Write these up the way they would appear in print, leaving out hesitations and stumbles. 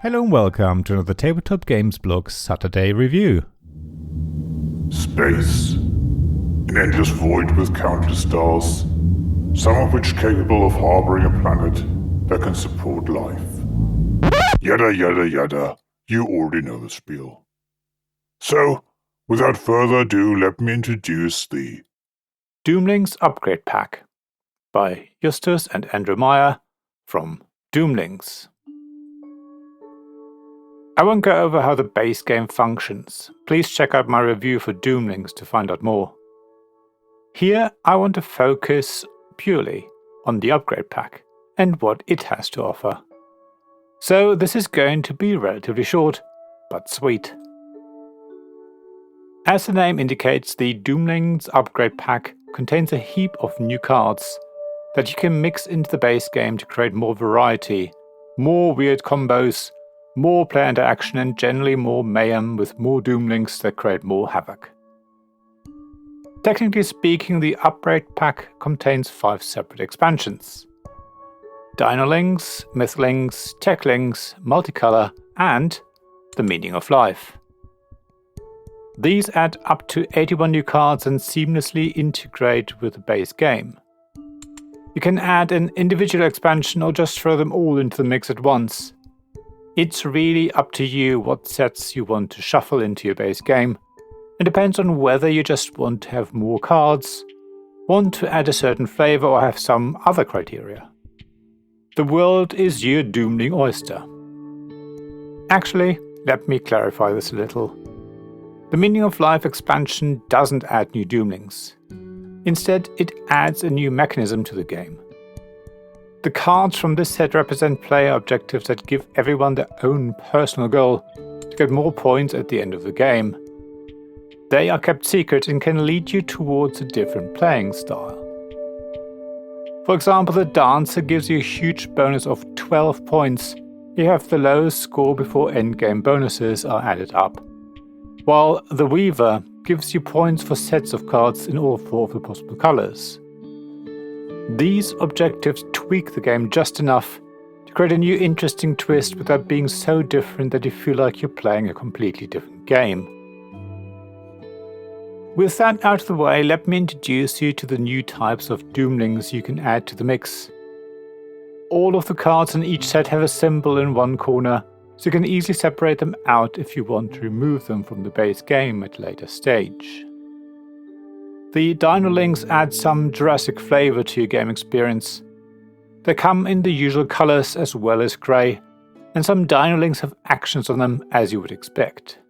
Hello and welcome to another Tabletop Games Blog Saturday review. Space. An endless void with countless stars, some of which capable of harboring a planet that can support life. Yada yada yada. You already know the spiel. So, without further ado, let me introduce the Doomlings Upgrade Pack by Justus and Andrew Meyer from Doomlings. I won't go over how the base game functions. Please check out my review for Doomlings to find out more. Here I want to focus purely on the upgrade pack and what it has to offer. So this is going to be relatively short, but sweet. As the name indicates, the Doomlings Upgrade Pack contains a heap of new cards that you can mix into the base game to create more variety, more weird combos, more player interaction, and generally more mayhem with more Doomlings that create more havoc. Technically speaking, the upgrade pack contains 5 separate expansions: Dinolings, Mythlings, Techlings, Multicolor, and The Meaning of Life. These add up to 81 new cards and seamlessly integrate with the base game. You can add an individual expansion or just throw them all into the mix at once. It's really up to you what sets you want to shuffle into your base game, and depends on whether you just want to have more cards, want to add a certain flavor, or have some other criteria. The world is your Doomling oyster. Actually, let me clarify this a little. The Meaning of Life expansion doesn't add new Doomlings. Instead, it adds a new mechanism to the game. The cards from this set represent player objectives that give everyone their own personal goal to get more points at the end of the game. They are kept secret and can lead you towards a different playing style. For example, the Dancer gives you a huge bonus of 12 points if you have the lowest score before endgame bonuses are added up, while the Weaver gives you points for sets of cards in all 4 of the possible colors. These objectives tweak the game just enough to create a new interesting twist without being so different that you feel like you're playing a completely different game. With that out of the way, let me introduce you to the new types of Doomlings you can add to the mix. All of the cards in each set have a symbol in one corner, so you can easily separate them out if you want to remove them from the base game at a later stage. The Dinolings add some Jurassic flavor to your game experience. They come in the usual colors as well as grey, and some Dinolings have actions on them as you would expect.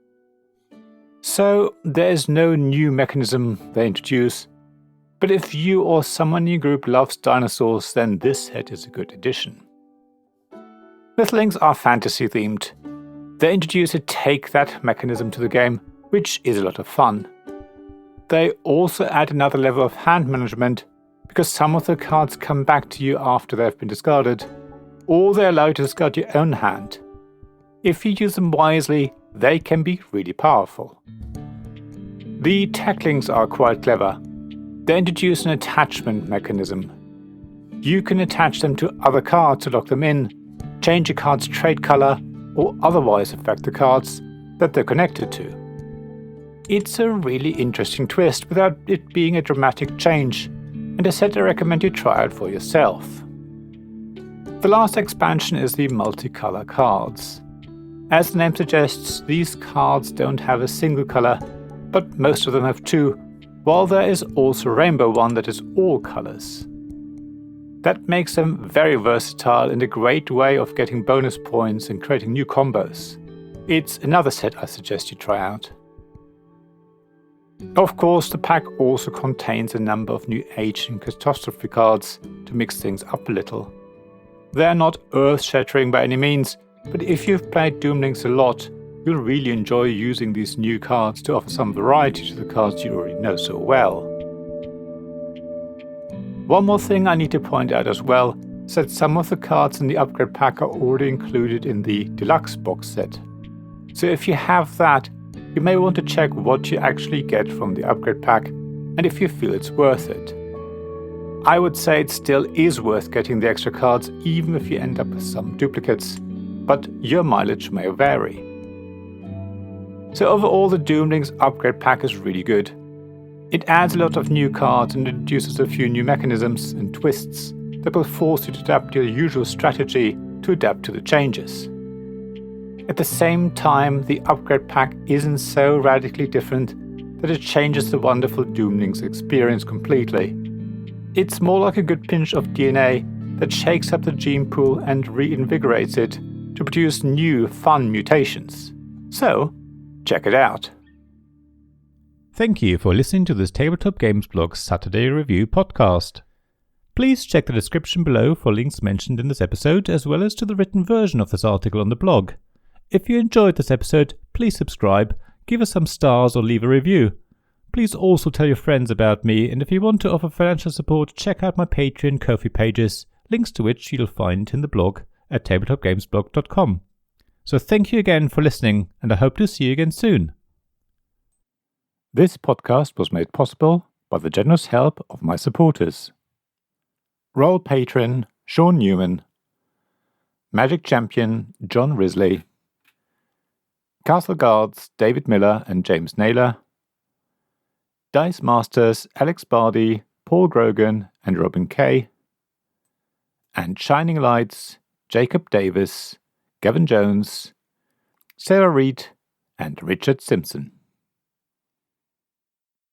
So there is no new mechanism they introduce, but if you or someone in your group loves dinosaurs, then this set is a good addition. Mythlings are fantasy themed. They introduce a take that mechanism to the game, which is a lot of fun. They also add another level of hand management, because some of the cards come back to you after they have been discarded, or they allow you to discard your own hand. If you use them wisely, they can be really powerful. The Techlings are quite clever. They introduce an attachment mechanism. You can attach them to other cards to lock them in, change a card's trait color, or otherwise affect the cards that they're connected to. It's a really interesting twist without it being a dramatic change, and a set I recommend you try out for yourself. The last expansion is the multicolor cards. As the name suggests, these cards don't have a single color, but most of them have 2, while there is also a rainbow one that is all colors. That makes them very versatile and a great way of getting bonus points and creating new combos. It's another set I suggest you try out. Of course, the pack also contains a number of new age and catastrophe cards to mix things up a little. They're not earth-shattering by any means, but if you've played Doomlings a lot, you'll really enjoy using these new cards to offer some variety to the cards you already know so well. One more thing I need to point out as well is that some of the cards in the upgrade pack are already included in the deluxe box set. So if you have that, you may want to check what you actually get from the upgrade pack and if you feel it's worth it. I would say it still is worth getting the extra cards even if you end up with some duplicates, but your mileage may vary. So overall, the Doomlings upgrade pack is really good. It adds a lot of new cards and introduces a few new mechanisms and twists that will force you to adapt your usual strategy to adapt to the changes. At the same time, the upgrade pack isn't so radically different that it changes the wonderful Doomlings experience completely. It's more like a good pinch of DNA that shakes up the gene pool and reinvigorates it to produce new, fun mutations. So, check it out. Thank you for listening to this Tabletop Games Blog Saturday Review podcast. Please check the description below for links mentioned in this episode, as well as to the written version of this article on the blog. If you enjoyed this episode, please subscribe, give us some stars or leave a review. Please also tell your friends about me, and if you want to offer financial support, check out my Patreon Ko-fi pages, links to which you'll find in the blog at tabletopgamesblog.com. So thank you again for listening, and I hope to see you again soon. This podcast was made possible by the generous help of my supporters. Royal Patron Sean Newman, Magic Champion John Risley, Castle Guards David Miller and James Naylor, Dice Masters Alex Bardi, Paul Grogan and Robin Kay, and Shining Lights Jacob Davis, Gavin Jones, Sarah Reed and Richard Simpson.